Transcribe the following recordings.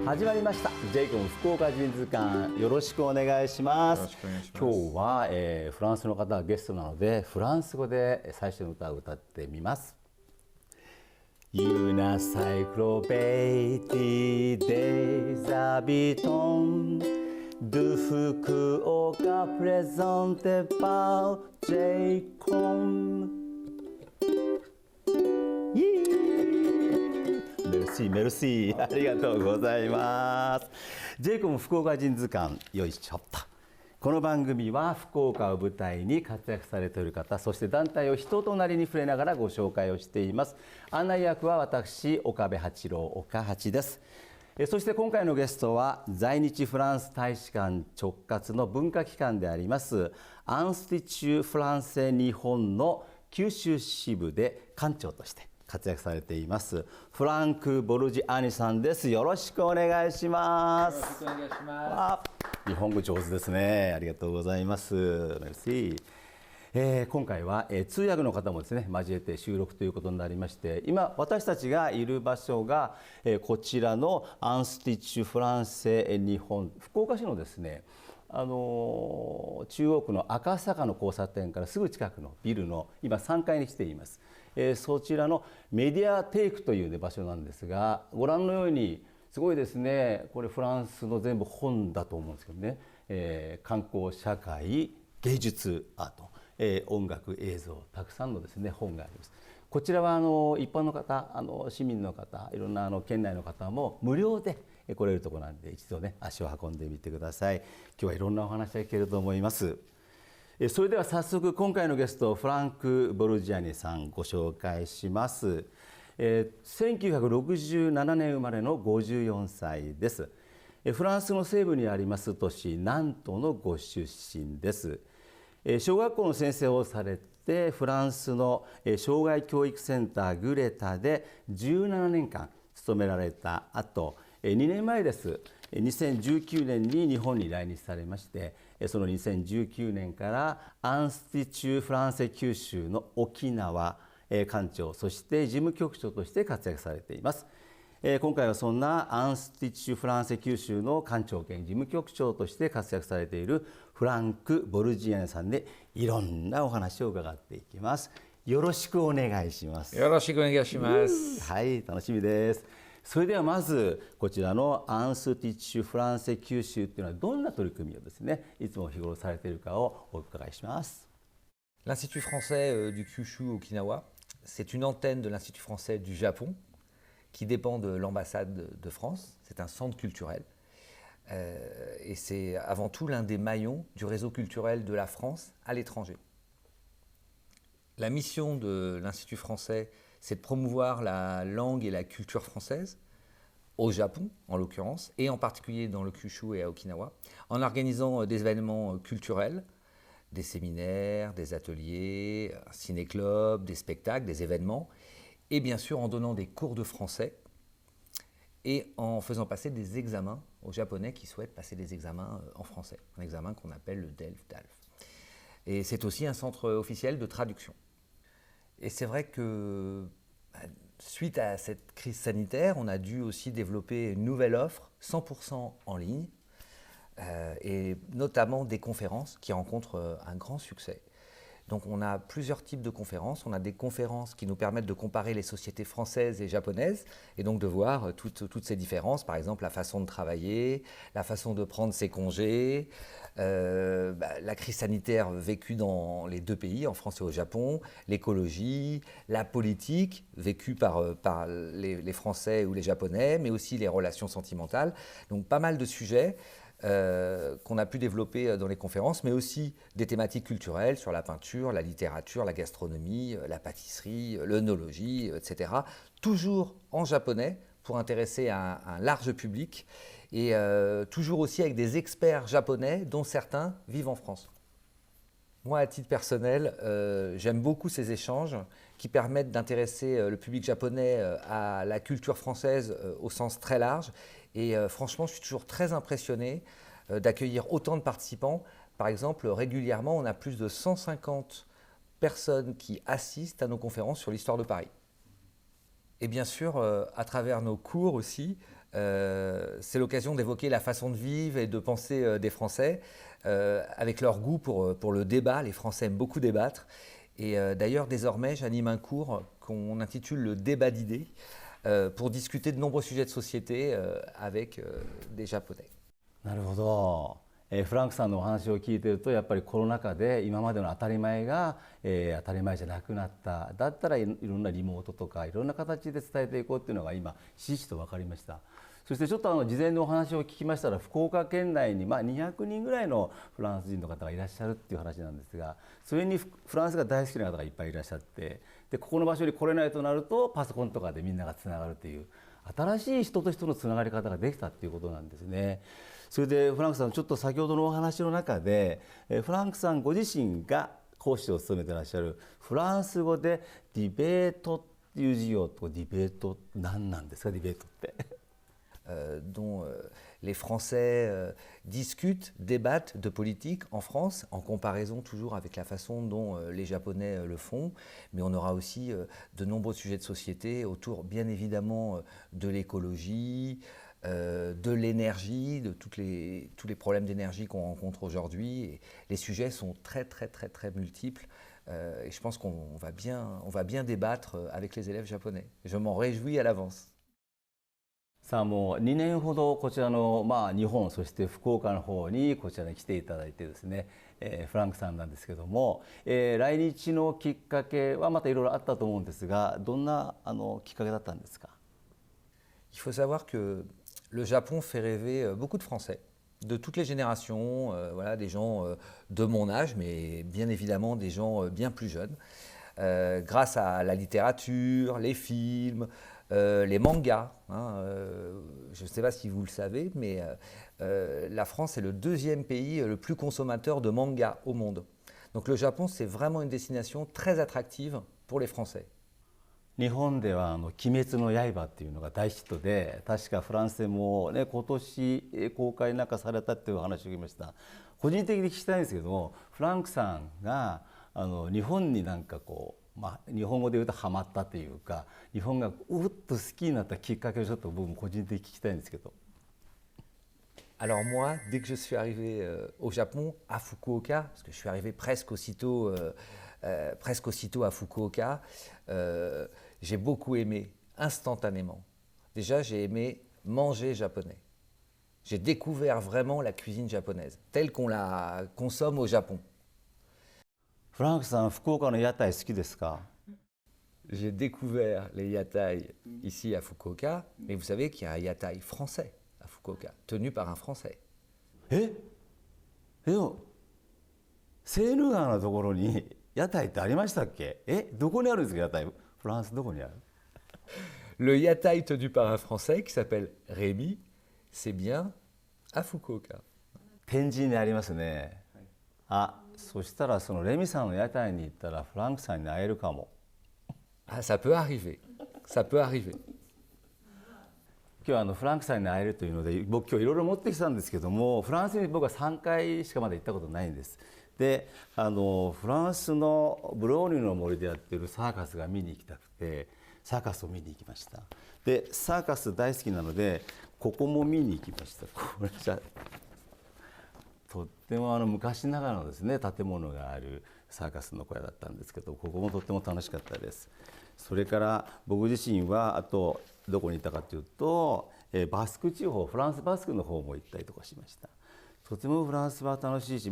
始まりました。ジェイコム福岡人図鑑、よろしくお願いします。今日は、フランスの方がゲストなので、フランス語で最初の歌を歌ってみます。Une encyclopédie des habitants de Fukuoka présentée par J-Com。メルシー、ありがとうございます。ジェイコム福岡人図鑑、よいしょっと。この番組は福岡を舞台に活躍されている方、そして団体を人となりに触れながらご紹介をしています。案内役は私、岡部八郎、岡八です。そして今回のゲストは在日フランス大使館直轄の文化機関でありますアンスティチュ・フランセ日本の九州支部で館長として活躍されていますフランク・ボルジアニさんです。よろしくお願いします。よろしくお願いします。日本語上手ですね。ありがとうございます。メルシー。今回は、通訳の方もですね交えて収録ということになりまして、今私たちがいる場所が、こちらのアンスティッチュ・フランセ日本、福岡市のですね中央区の赤坂の交差点からすぐ近くのビルの今3階に来ています。そちらのメディアテイクという、ね、場所なんですが、ご覧のようにすごいですね。これフランスの全部本だと思うんですけどね、観光社会芸術アート、音楽映像、たくさんのですね本があります。こちらは一般の方、市民の方、いろんな県内の方も無料で来れるところなんで、一度ね足を運んでみてください。今日はいろんなお話が聞けると思います。それでは早速今回のゲストフランク・ボルジアニさんご紹介します。1967年生まれの54歳です。フランスの西部にあります都市ナントのご出身です。小学校の先生をされてフランスの障害教育センターグレタで17年間勤められた後、2年前です。2019年に日本に来日されまして、その2019年からアンスティチュ・フランセ九州の沖縄館長、そして事務局長として活躍されています。今回はそんなアンスティチュ・フランセ九州の館長兼事務局長として活躍されているフランク・ボルジアニさんでいろんなお話を伺っていきます。よろしくお願いします。よろしくお願いします。はい、楽しみです。それではまずこちらのアンスティッチュ・フランセ九州というのはどんな取り組みをですねいつも日頃されているかをお伺いします。L'Institut français du Kyushu Okinawa, c'est une antenne de l'Institut français du Japon qui dépend de l'ambassade de France. C'est un centre culturel et c'est avant tout l'un des maillons du réseau culturel de la France à l'étranger. La mission de l'Institut français, c'est de promouvoir la langue et la culture française au Japon, en l'occurrence, et en particulier dans le Kyushu et à Okinawa, en organisant des événements culturels, des séminaires, des ateliers, un ciné-club, des spectacles, des événements, et bien sûr en donnant des cours de français et en faisant passer des examens aux Japonais qui souhaitent passer des examens en français, un examen qu'on appelle le DELF-DALF. Et c'est aussi un centre officiel de traduction. Et c'est vrai que suite à cette crise sanitaire, on a dû aussi développer une nouvelle offre 100% en ligne et notamment des conférences qui rencontrent un grand succès. Donc on a plusieurs types de conférences. On a des conférences qui nous permettent de comparer les sociétés françaises et japonaises et donc de voir toutes ces différences, par exemple la façon de travailler, la façon de prendre ses congés, la crise sanitaire vécue dans les deux pays, en France et au Japon, l'écologie, la politique vécue par les Français ou les Japonais, mais aussi les relations sentimentales. Donc pas mal de sujets qu'on a pu développer dans les conférences, mais aussi des thématiques culturelles sur la peinture, la littérature, la gastronomie, la pâtisserie, l'œnologie, etc. Toujours en japonais pour intéresser un large public et toujours aussi avec des experts japonais dont certains vivent en France. Moi, à titre personnel, j'aime beaucoup ces échanges qui permettent d'intéresser le public japonais à la culture française au sens très large. Et franchement, je suis toujours très impressionné d'accueillir autant de participants. Par exemple, régulièrement, on a plus de 150 personnes qui assistent à nos conférences sur l'histoire de Paris. Et bien sûr, à travers nos cours aussi, c'est l'occasion d'évoquer la façon de vivre et de penser des Français, avec leur goût pour le débat. Les Français aiment beaucoup débattre. Et d'ailleurs, désormais, j'anime un cours qu'on intitule le débat d'idées, pour discuter de nombreux sujets de société avec des Japonais. なるほど、フランクさんのお話を聞いてるとやっぱりコロナ禍で今までの当たり前が、当たり前じゃなくなった。だったらいろんなリモートとかいろんな形で伝えていこうっていうのが今ひしひしと分かりました。そしてちょっと事前のお話を聞きましたら福岡県内に200人ぐらいのフランス人の方がいらっしゃるっていう話なんですが、それにフランスが大好きな方がいっぱいいらっしゃって、でここの場所に来れないとなるとパソコンとかでみんながつながるという新しい人と人のつながり方ができたっていうことなんですね。それでフランクさん、ちょっと先ほどのお話の中でフランクさんご自身が講師を務めていらっしゃるフランス語でディベートっていう授業と、ディベート何なんですか、ディベートって。dont les Français discutent, débattent de politique en France, en comparaison toujours avec la façon dont les Japonais le font. Mais on aura aussi de nombreux sujets de société autour, bien évidemment, de l'écologie, de l'énergie, de tous les problèmes d'énergie qu'on rencontre aujourd'hui. Et les sujets sont très, très, très, très multiples. Et je pense qu'on va bien débattre avec les élèves japonais. Je m'en réjouis à l'avance. さあもう2年ほどこちらの、日本そして福岡の方にこちらに来ていただいてですね、フランクさんなんですけども、来日のきっかけはまたいろいろあったと思うんですが、どんなきっかけだったんですか？ Il faut savoir que le Japon fait rêver beaucoup de Français, de toutes les générations, voilà, des gens de mon âge, mais bien évidemment des gens bien plus jeunes, grâce à la littérature, les films, les mangas. Je ne sais pas si vous le savez, mais la France est le deuxième pays le plus consommateur de mangas au monde. Donc le Japon, c'est vraiment une destination très attractive pour les Français. 日本では鬼滅の刃っていうのが大ヒットで、確かフランスでもね、今年公開なんかされたっていう話を聞きました。個人的に聞きたいんですけども、フランクさんが日本になんかこう、日本語で言うとハマったというか、日本がうっと好きになったきっかけをちょっと僕も個人的に聞きたいんですけど。Alors moi, dès que je suis arrivé au Japon, à Fukuoka, parce que je suis arrivé presque aussitôt à Fukuoka, j'ai beaucoup aimé instantanément. Déjà, j'ai aimé manger japonais. J'ai découvert vraiment la cuisine japonaise, telle qu'on la consomme au Japon. フランクさん、福岡の屋台好きですか？ J'ai découvert les yatai ici à Fukuoka, mais vous savez qu'il y a un yatai français à Fukuoka, tenu par un Français. でもセーヌ川のところに屋台ってありましたっけ？どこにあるんですか、屋台？フランスどこにある？ Le yatai tenu par un Français qui s'appelle Rémi, c'est bien à Fukuoka. 天神にありますね。そしたらそのレミさんの屋台に行ったらフランクさんに会えるかも。Ah, ça peut arriver. Ça peut arriver. 今日はフランクさんに会えるというので、僕今日いろいろ持ってきたんですけども、フランスに僕は3回しかまだ行ったことないんです。で、フランスのブローニュの森でやってるサーカスが見に行きたくて、サーカスを見に行きました。で、サーカス大好きなので、ここも見に行きました。これじゃとっても昔ながらのですね、建物があるサーカスの小屋だったんですけど、ここもとっても楽しかったです。それから僕自身はあとどこに行ったかというと、バスク地方、フランスバスクの方も行ったりとかしました。とてもフランスは楽しいし、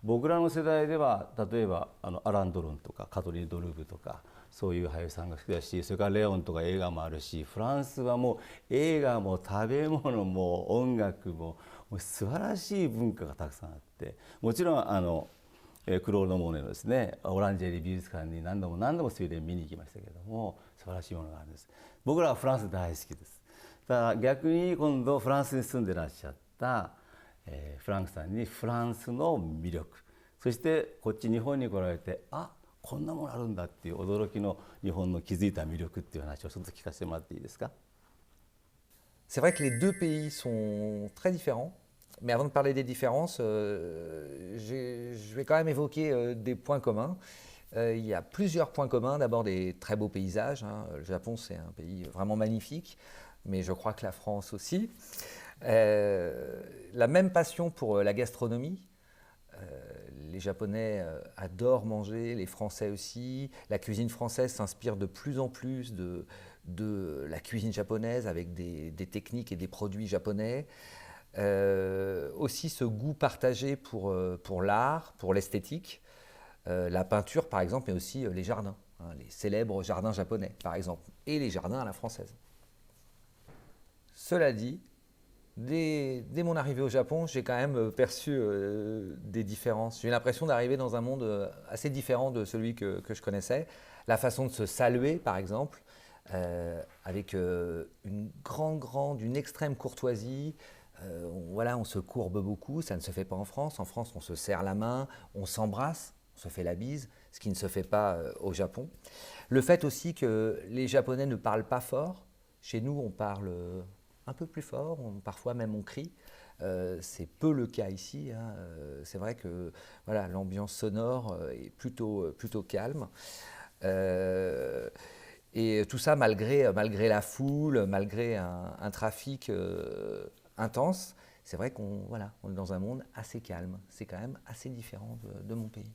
僕らの世代では例えばアラン・ドロンとかカトリーヌ・ドルーブとかそういう俳優さんが好きだし、それからレオンとか映画もあるし、フランスはもう映画も食べ物も音楽も素晴らしい文化がたくさんあって、もちろんクロード・モネのですねオランジェリー美術館に何度も水田見に行きましたけども、素晴らしいものがあるんです。僕らはフランス大好きです。だから逆に今度フランスに住んでらっしゃったフランクさんにフランスの魅力、そしてこっち日本に来られて、こんなものあるんだっていう驚きの日本の気づいた魅力っていう話をちょっと聞かせてもらっていいですか？ C'est vrai que les deux pays sont très différents, mais avant de parler des différences, je vais quand même évoquer des points communs. Il y a plusieurs points communs. D'abord des très beaux paysages. Le Japon, c'est un pays vraiment magnifique. mais je crois que la France aussi. La même passion pour la gastronomie. Les Japonais adorent manger, les Français aussi. La cuisine française s'inspire de plus en plus de la cuisine japonaise avec des techniques et des produits japonais. Aussi ce goût partagé pour l'art, pour l'esthétique, la peinture par exemple, mais aussi les jardins, hein, les célèbres jardins japonais par exemple, et les jardins à la française. Cela dit, dès mon arrivée au Japon, j'ai quand même perçu des différences. J'ai eu l'impression d'arriver dans un monde assez différent de celui que je connaissais. La façon de se saluer, par exemple, avec une extrême courtoisie. Voilà, on se courbe beaucoup, ça ne se fait pas en France. En France, on se serre la main, on s'embrasse, on se fait la bise, ce qui ne se fait pas au Japon. Le fait aussi que les Japonais ne parlent pas fort. Chez nous, on parle un peu plus fort, parfois même on crie. C'est peu le cas ici, hein. C'est vrai que voilà, l'ambiance sonore est plutôt calme. Et tout ça malgré la foule, malgré un trafic intense. C'est vrai qu'on on est dans un monde assez calme. C'est quand même assez différent de mon pays.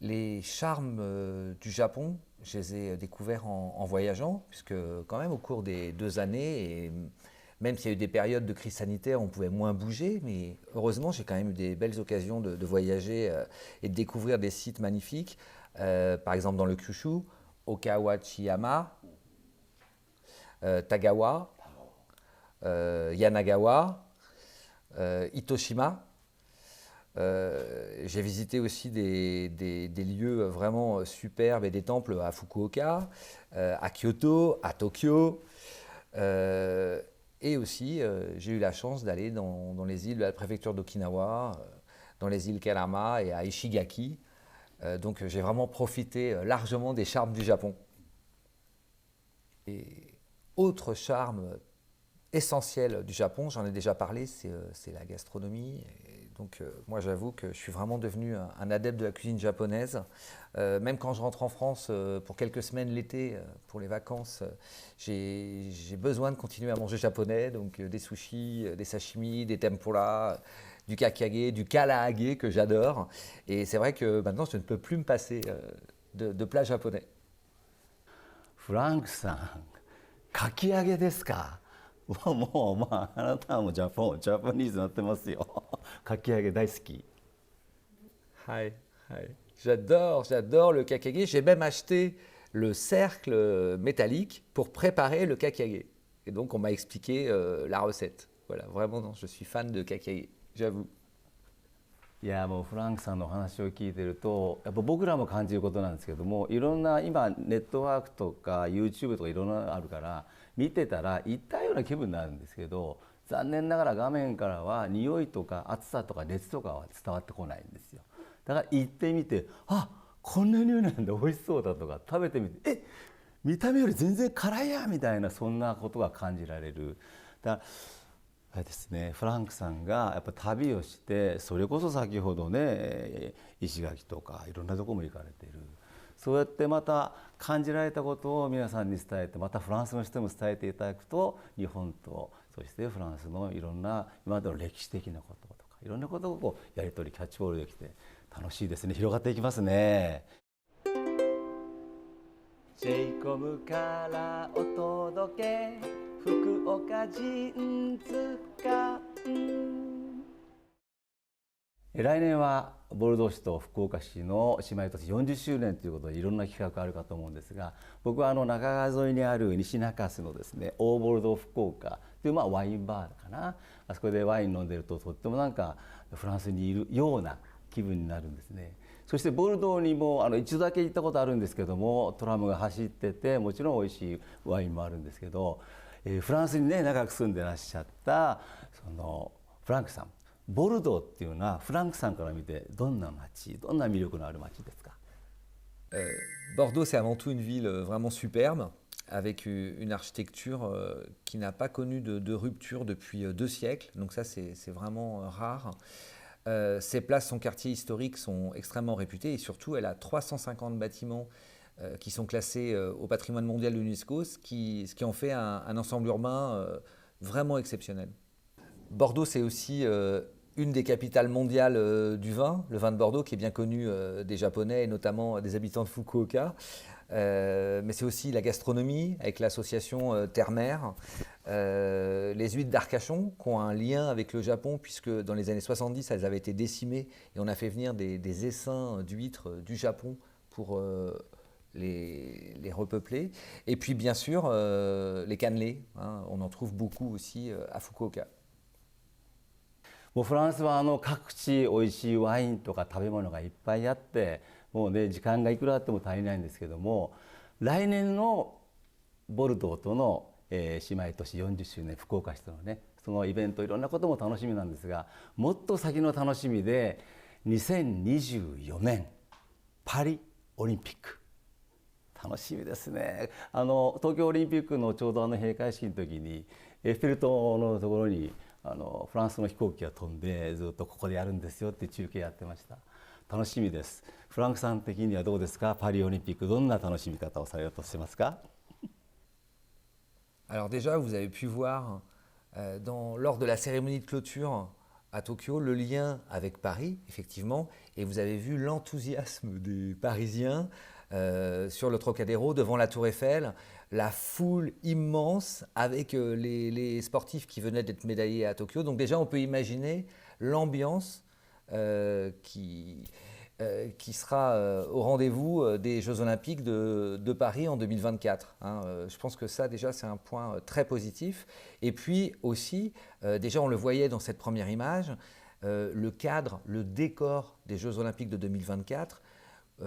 Les charmes du Japon, je les ai découverts en voyageant, puisque quand même au cours des 2 années, et même s'il y a eu des périodes de crise sanitaire, on pouvait moins bouger, mais heureusement j'ai quand même eu des belles occasions de voyager et de découvrir des sites magnifiques. Par exemple dans le Kyushu, Okawachiyama, Tagawa, Yanagawa, Itoshima. J'ai visité aussi des lieux vraiment superbes et des temples à Fukuoka, à Kyoto, à Tokyo. Et aussi, j'ai eu la chance d'aller dans les îles de la préfecture d'Okinawa, dans les îles Kerama et à Ishigaki. Donc j'ai vraiment profité largement des charmes du Japon. Et autre charme essentiel du Japon, j'en ai déjà parlé, c'est la gastronomie. Et donc moi j'avoue que je suis vraiment devenu un adepte de la cuisine japonaise. Même quand je rentre en France pour quelques semaines l'été, pour les vacances, j'ai besoin de continuer à manger japonais, donc des sushis, des sashimi, des tempura, du kakage, du karaage que j'adore. Et c'est vrai que maintenant je ne peux plus me passer de plats japonais. フランクさん、かき揚げですか。もうあなたはもうジャパニーズになってますよ。かき揚げ大好き。Hi, hi. J'adore le kakage. J'ai même acheté le cercle métallique pour préparer le kakage. Et donc on m'a expliqué la recette. Voilà, vraiment, non, je suis fan de kakage, j'avoue. いやもうフランクさんのお話を聞いてるとやっぱ僕らも感じることなんですけども、いろんな今ネットワークとか YouTube とかいろんなのあるから見てたら行ったような気分になるんですけど、残念ながら画面からは匂いとか暑さとか熱とかは伝わってこないんですよ。だから行ってみて、あ、こんな匂いなんで美味しそうだとか、食べてみて、見た目より全然辛いやみたいな、そんなことが感じられる。だからあれですね、フランクさんがやっぱ旅をして、それこそ先ほどね石垣とかいろんなところも行かれている、そうやってまた感じられたことを皆さんに伝えて、またフランスの人にも伝えていただくと、日本とそしてフランスのいろんな今までの歴史的なこととかいろんなことをこうやり取りキャッチボールできて楽しいですね。広がっていきますね。J-COM からお届け、福岡人塚。来年はボルドー市と福岡市の姉妹都市40周年ということでいろんな企画があるかと思うんですが、僕は中川沿いにある西中洲のですね、オーボルドー福岡というワインバーかな、あそこでワイン飲んでるととってもなんかフランスにいるような気分になるんですね。そしてボルドーにも一度だけ行ったことあるんですけども、トラムが走っててもちろん美味しいワインもあるんですけど、フランスにね長く住んでらっしゃったそのフランクさん、ボルドーっていうのはフランクさんから見てどんな街、どんな魅力のある街ですか？ Bordeaux, c'est avant tout une ville vraiment superbe, avec une architecture qui n'a pas connu de rupture depuis 2 siècles. Donc ça, c'est vraiment rare. Ses places, son quartier historique sont extrêmement réputés et surtout, elle a 350 bâtiments qui sont classés au patrimoine mondial de l'UNESCO, ce qui en fait un ensemble urbain vraiment exceptionnel. Bordeaux, c'est aussi une des capitales mondiales du vin, le vin de Bordeaux qui est bien connu des Japonais et notamment des habitants de Fukuoka. Mais c'est aussi la gastronomie avec l'association Terre-Mer, les huîtres d'Arcachon qui ont un lien avec le Japon puisque dans les années 70 elles avaient été décimées et on a fait venir des essaims d'huîtres du Japon pour les repeupler. Et puis bien sûr les cannelés, hein, on en trouve beaucoup aussi à Fukuoka. もうフランスは各地美味しいワインとか食べ物がいっぱいあって、もうね時間がいくらあっても足りないんですけども、来年のボルドーとの、姉妹都市40周年福岡市とのねそのイベントいろんなことも楽しみなんですが、もっと先の楽しみで2024年パリオリンピック楽しみですね。東京オリンピックのちょうど閉会式の時にエッフェル塔のところにフランスの飛行機が飛んでずっとここでやるんですよって中継やってました。楽しみです。フランクさん的にはどうですか？パリオリンピックどんな楽しみ方をされようとしてますか？ Alors déjà, vous avez pu voir lors de la cérémonie de clôture à Tokyo le lien avec Paris, effectivement, et vous avez vu l'enthousiasme des Parisiens sur le Trocadéro devant la Tour Eiffel, la foule immense avec les sportifs qui venaient d'être médaillés à Tokyo. Donc déjà, on peut imaginer l'ambiance qui sera au rendez-vous des Jeux Olympiques de Paris en 2024. Hein. Je pense que ça, déjà, c'est un point très positif. Et puis aussi, déjà, on le voyait dans cette première image, le cadre, le décor des Jeux Olympiques de 2024. Je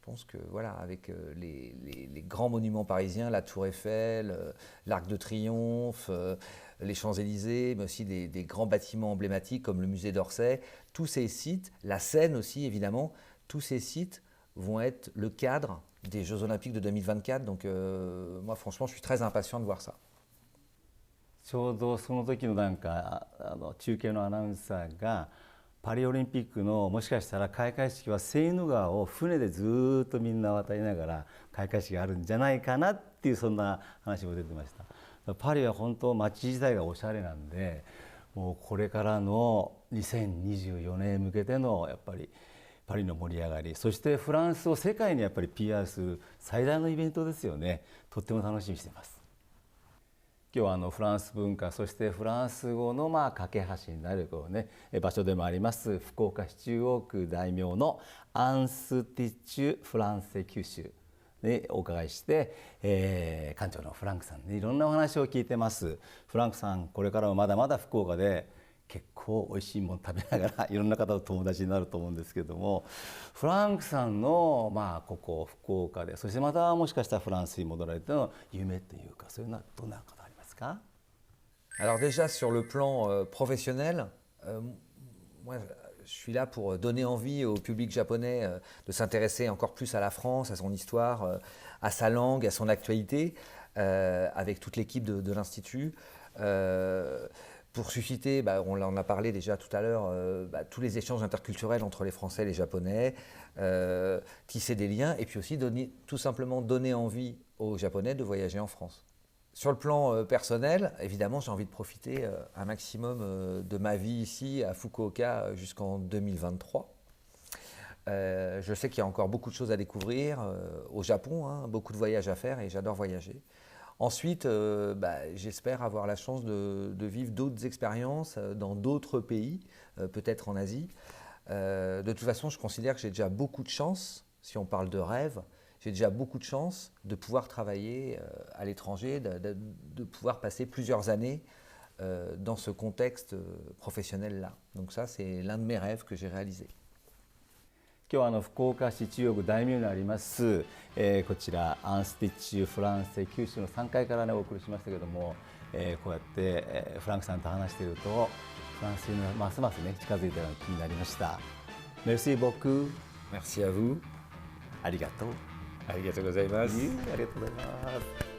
pense que voilà, avec les grands monuments parisiens, la Tour Eiffel, l'Arc de Triomphe, les Champs-Élysées, mais aussi des grands bâtiments emblématiques comme le musée d'Orsay, tous ces sites, la Seine aussi évidemment, tous ces sites vont être le cadre des Jeux Olympiques de 2024. Donc moi franchement, je suis très impatient de voir ça. ちょうどその時のなんか中継のアナウンサーがパリオリンピックのもしかしたら開会式はセーヌ川を船でずっとみんな渡りながら開会式があるんじゃないかなっていうそんな話も出てました。パリは本当街自体がおしゃれなんで、もうこれからの2024年へ向けてのやっぱりパリの盛り上がり、そしてフランスを世界にやっぱり PR する最大のイベントですよね。とっても楽しみにしています。今日はフランス文化、そしてフランス語の架け橋になる場所でもあります福岡市中央区大名のアンスティッチュフランセ九州にお伺いして、館長のフランクさんにいろんなお話を聞いてます。フランクさん、これからもまだまだ福岡で結構おいしいもの食べながらいろんな方と友達になると思うんですけども、フランクさんのここ福岡で、そしてまたもしかしたらフランスに戻られての夢というか、そういうのはどんなことありますか？ Alors déjà sur le plan professionnel, moi je suis là pour donner envie au public japonais de s'intéresser encore plus à la France, à son histoire, à sa langue, à son actualité, avec toute l'équipe de l'Institut. Pour susciter, on en a parlé déjà tout à l'heure, tous les échanges interculturels entre les Français et les Japonais, tisser des liens et puis aussi tout simplement donner envie aux Japonais de voyager en France. Sur le plan personnel, évidemment, j'ai envie de profiter un maximum de ma vie ici à Fukuoka jusqu'en 2023. Je sais qu'il y a encore beaucoup de choses à découvrir au Japon, hein, beaucoup de voyages à faire et j'adore voyager. Ensuite, j'espère avoir la chance de vivre d'autres expériences dans d'autres pays, peut-être en Asie. De toute façon, je considère que j'ai déjà beaucoup de chance, si on parle de rêve, j'ai déjà beaucoup de chance de pouvoir travailler à l'étranger, de pouvoir passer plusieurs années dans ce contexte professionnel-là. Donc ça, c'est l'un de mes rêves que j'ai réalisé. 今日は福岡市中央区大名にあります、こちらアンスティッチフランセ九州の3階からお送りしましたけども、こうやって、フランクさんと話しているとフランスにますますね近づいたような気になりました。Merci beaucoup. Merci à vous. ありがとう。ありがとうございます。ありがとうございます。